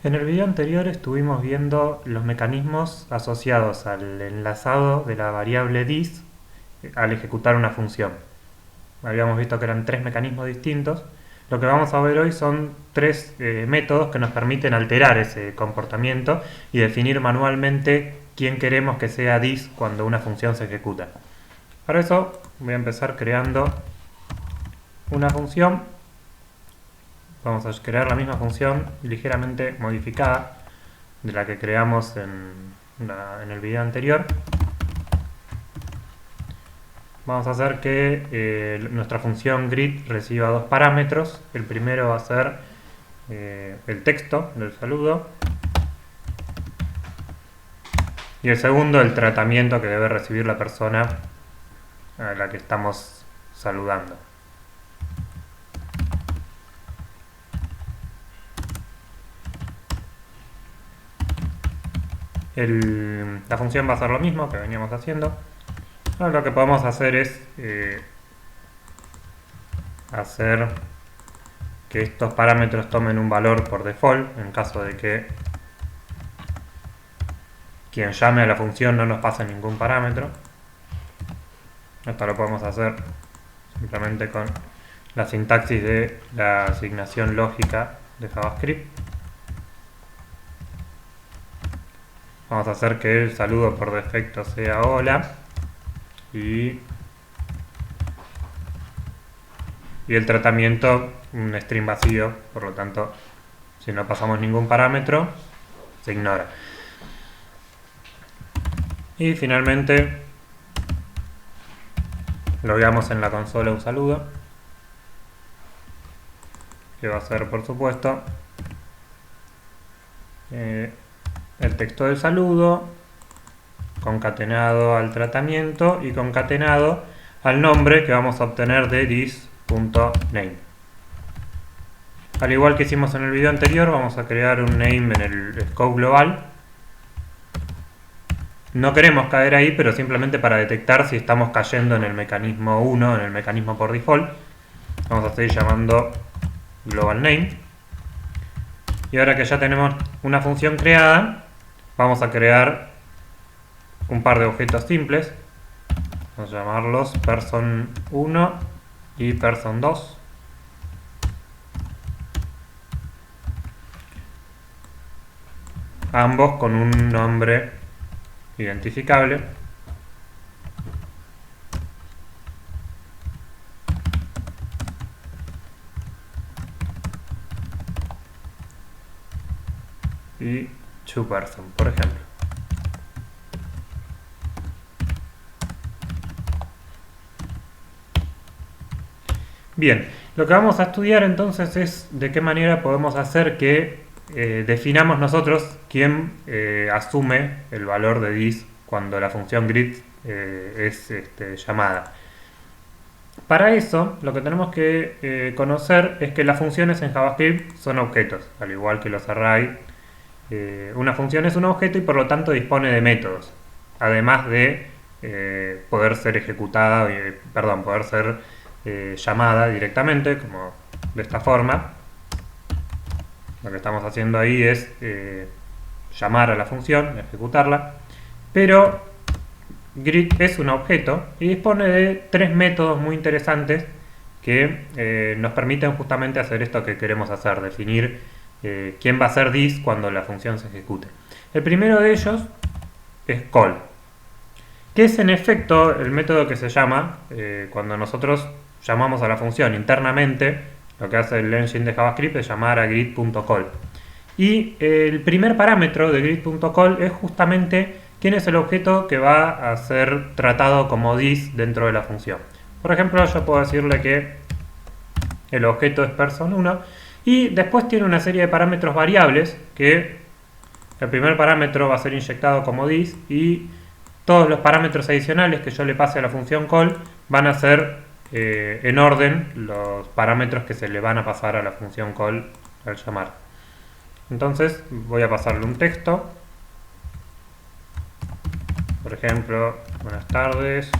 En el video anterior estuvimos viendo los mecanismos asociados al enlazado de la variable dis al ejecutar una función. Habíamos visto que eran tres mecanismos distintos. Lo que vamos a ver hoy son tres métodos que nos permiten alterar ese comportamiento y definir manualmente quién queremos que sea dis cuando una función se ejecuta. Para eso voy a empezar creando una función. Vamos a crear la misma función ligeramente modificada de la que creamos en el video anterior. Vamos a hacer que nuestra función grid reciba dos parámetros. El primero va a ser el texto del saludo y el segundo el tratamiento que debe recibir la persona a la que estamos saludando. La función va a ser lo mismo que veníamos haciendo. Ahora lo que podemos hacer es hacer que estos parámetros tomen un valor por default en caso de que quien llame a la función no nos pase ningún parámetro. Esto lo podemos hacer simplemente con la sintaxis de la asignación lógica de JavaScript. Vamos a hacer que el saludo por defecto sea hola y el tratamiento un string vacío, por lo tanto si no pasamos ningún parámetro se ignora. Y finalmente logueamos en la consola un saludo que va a ser por supuesto el texto del saludo concatenado al tratamiento y concatenado al nombre que vamos a obtener de dis.name. Al igual que hicimos en el video anterior, vamos a crear un name en el scope global. No queremos caer ahí, pero simplemente para detectar si estamos cayendo en el mecanismo 1, en el mecanismo por default. Vamos a seguir llamando global name. Y ahora que ya tenemos una función creada, vamos a crear un par de objetos simples. Vamos a llamarlos person1 y person2. Ambos con un nombre identificable. Y toPerson, por ejemplo. Bien, lo que vamos a estudiar entonces es de qué manera podemos hacer que definamos nosotros quién asume el valor de dis cuando la función grid es llamada. Para eso, lo que tenemos que conocer es que las funciones en JavaScript son objetos, al igual que los arrays. Una función es un objeto y por lo tanto dispone de métodos, además de poder ser ejecutada, poder ser llamada directamente, como de esta forma. Lo que estamos haciendo ahí es llamar a la función, ejecutarla, pero grid es un objeto y dispone de tres métodos muy interesantes que nos permiten justamente hacer esto que queremos hacer, definir quién va a ser dis cuando la función se ejecute. El primero de ellos es call, que es en efecto el método que se llama cuando nosotros llamamos a la función internamente. Lo que hace el engine de JavaScript es llamar a grid.call. Y el primer parámetro de grid.call es justamente quién es el objeto que va a ser tratado como dis dentro de la función. Por ejemplo, yo puedo decirle que el objeto es person1 y después tiene una serie de parámetros variables que el primer parámetro va a ser inyectado como dis y todos los parámetros adicionales que yo le pase a la función call van a ser en orden los parámetros que se le van a pasar a la función call al llamar. Entonces voy a pasarle un texto, por ejemplo, buenas tardes,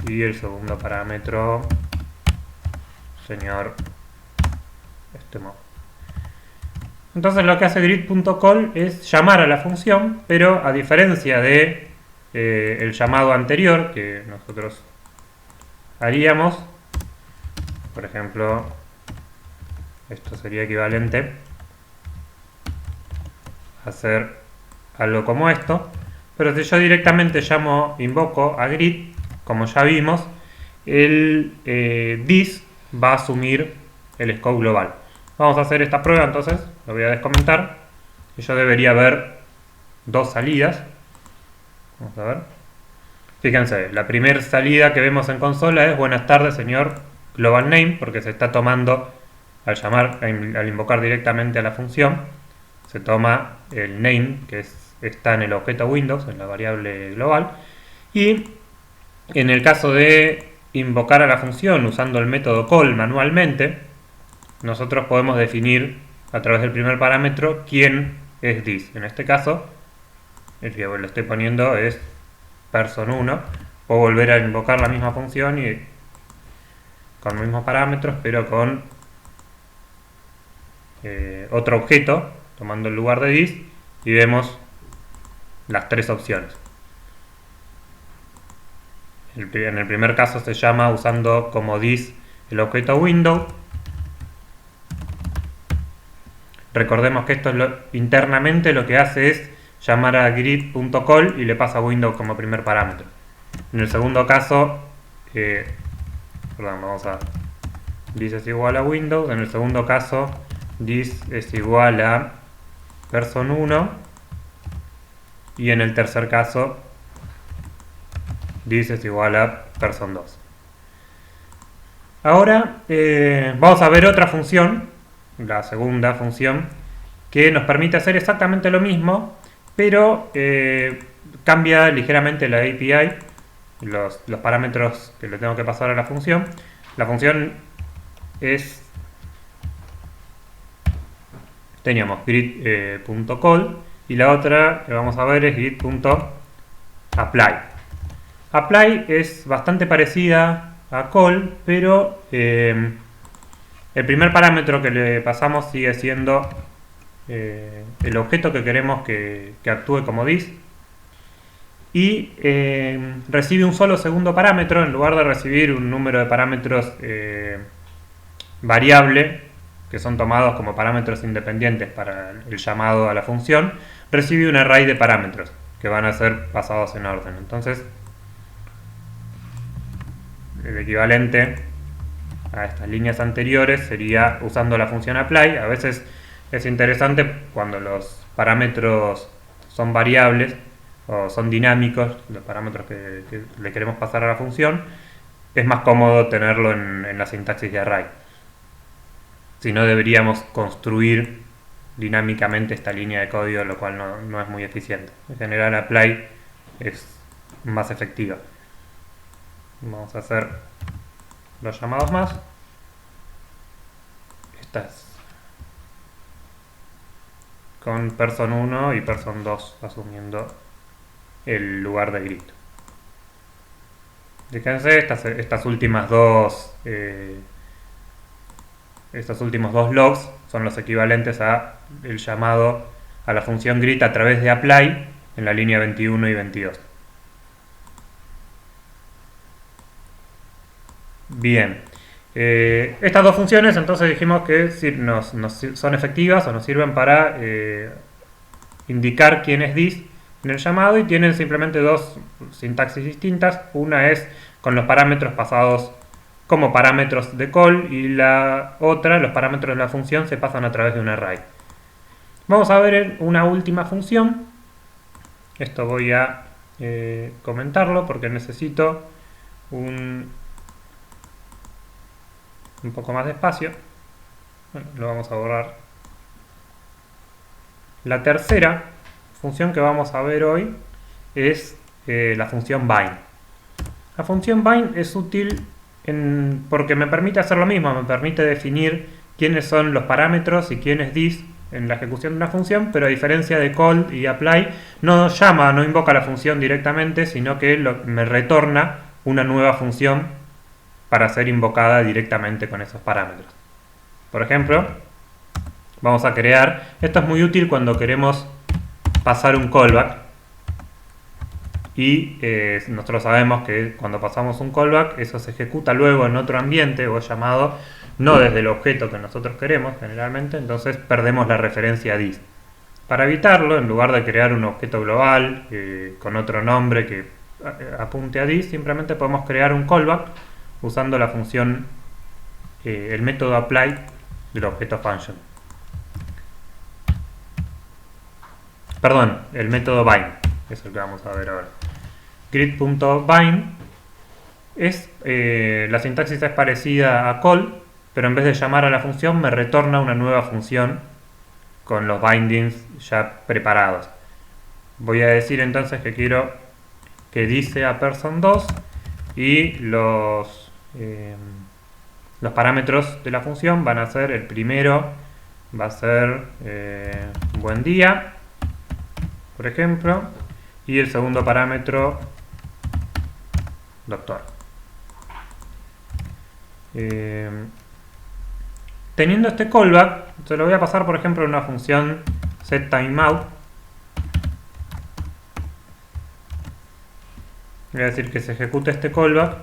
y el segundo parámetro, señor, Entonces lo que hace grid.call es llamar a la función, pero a diferencia de el llamado anterior que nosotros haríamos, por ejemplo, esto sería equivalente a hacer algo como esto, pero si yo directamente invoco a grid, como ya vimos, el this va a asumir el scope global. Vamos a hacer esta prueba, entonces lo voy a descomentar y yo debería ver dos salidas. Vamos a ver. Fíjense, la primera salida que vemos en consola es buenas tardes señor global name, porque se está tomando al invocar directamente a la función, se toma el name que está en el objeto Windows, en la variable global, y en el caso de invocar a la función usando el método call manualmente, nosotros podemos definir a través del primer parámetro quién es this. En este caso, el que le estoy poniendo es person1. Puedo volver a invocar la misma función y con los mismos parámetros, pero con otro objeto, tomando el lugar de this, y vemos las tres opciones. En el primer caso se llama usando como this el objeto window. Recordemos que esto internamente lo que hace es llamar a grid.call y le pasa a window como primer parámetro. En el segundo caso, vamos a this es igual a windows. En el segundo caso, this es igual a person1, y en el tercer caso this es igual a person2. Ahora vamos a ver otra función, la segunda función, que nos permite hacer exactamente lo mismo, pero cambia ligeramente la API, los parámetros que le tengo que pasar a la función. La función teníamos grid.call, y la otra que vamos a ver es grid.apply. Apply es bastante parecida a call, pero el primer parámetro que le pasamos sigue siendo el objeto que queremos que actúe como this, y recibe un solo segundo parámetro. En lugar de recibir un número de parámetros variable, que son tomados como parámetros independientes para el llamado a la función, recibe un array de parámetros que van a ser pasados en orden. Entonces, el equivalente a estas líneas anteriores sería usando la función apply. A veces es interesante cuando los parámetros son variables o son dinámicos, los parámetros que le queremos pasar a la función, es más cómodo tenerlo en la sintaxis de array. Si no, deberíamos construir dinámicamente esta línea de código, lo cual no es muy eficiente. En general, apply es más efectiva. Vamos a hacer los llamados más. Estas con person1 y person2 asumiendo el lugar de grid. Fíjense, estas últimas dos estos últimos dos logs son los equivalentes a el llamado a la función grid a través de apply en la línea 21 y 22. Bien, estas dos funciones entonces dijimos que son efectivas o nos sirven para indicar quién es this en el llamado, y tienen simplemente dos sintaxis distintas. Una es con los parámetros pasados como parámetros de call, y la otra, los parámetros de la función se pasan a través de un array. Vamos a ver una última función. Esto voy a comentarlo porque necesito un poco más de espacio. Bueno, lo vamos a borrar. La tercera función que vamos a ver hoy es la función bind. La función bind es útil porque me permite hacer lo mismo, me permite definir quiénes son los parámetros y quién es this en la ejecución de una función, pero a diferencia de call y apply, no invoca la función directamente, sino que me retorna una nueva función para ser invocada directamente con esos parámetros. Por ejemplo, vamos a crear. Esto es muy útil cuando queremos pasar un callback. Y nosotros sabemos que cuando pasamos un callback, eso se ejecuta luego en otro ambiente o llamado no desde el objeto que nosotros queremos generalmente, entonces perdemos la referencia a this. Para evitarlo, en lugar de crear un objeto global con otro nombre que apunte a this, simplemente podemos crear un callback usando la función, el método apply del objeto function. Perdón, el método bind, es el que vamos a ver ahora. Grid.bind es, la sintaxis es parecida a call, pero en vez de llamar a la función me retorna una nueva función con los bindings ya preparados. Voy a decir entonces que quiero que dice a person2 y los parámetros de la función van a ser, el primero va a ser buen día, por ejemplo, y el segundo parámetro doctor. Teniendo este callback, se lo voy a pasar por ejemplo a una función setTimeout. Voy a decir que se ejecute este callback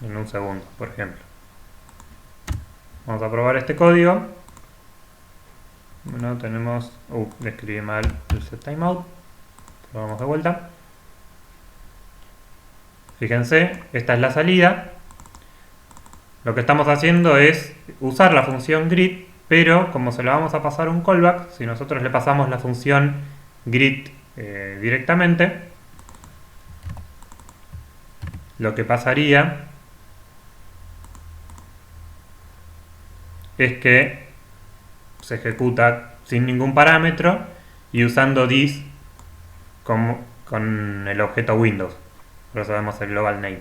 en un segundo, por ejemplo. Vamos a probar este código. Bueno, tenemos... le escribí mal el setTimeout. Probamos de vuelta. Fíjense, esta es la salida. Lo que estamos haciendo es usar la función grid, pero como se la vamos a pasar un callback, si nosotros le pasamos la función grid directamente, lo que pasaría es que se ejecuta sin ningún parámetro y usando this con el objeto Windows. Por eso vemos el global name.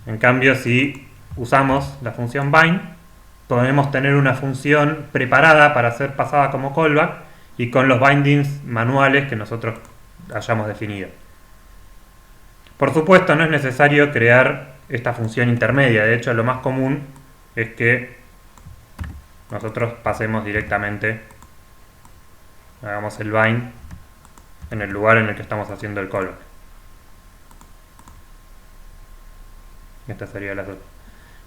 En cambio, si usamos la función bind, podemos tener una función preparada para ser pasada como callback y con los bindings manuales que nosotros hayamos definido. Por supuesto, no es necesario crear esta función intermedia. De hecho, lo más común es que nosotros pasemos directamente, hagamos el bind en el lugar en el que estamos haciendo el callback. Esta sería la solución.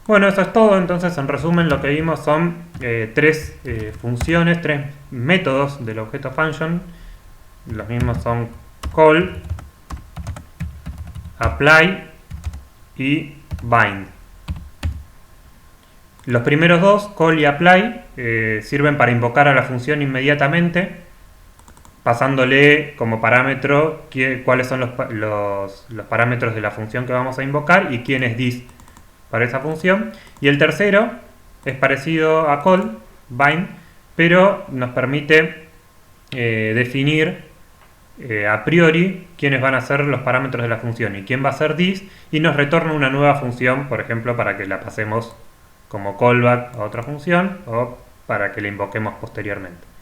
Bueno, eso es todo. Entonces, en resumen, lo que vimos son tres funciones, tres métodos del objeto function. Los mismos son call, apply y bind. Los primeros dos, call y apply, sirven para invocar a la función inmediatamente, pasándole como parámetro cuáles son los parámetros de la función que vamos a invocar y quién es this para esa función. Y el tercero es parecido a call, bind, pero nos permite definir a priori quiénes van a ser los parámetros de la función y quién va a ser this, y nos retorna una nueva función, por ejemplo, para que la pasemos como callback a otra función o para que la invoquemos posteriormente.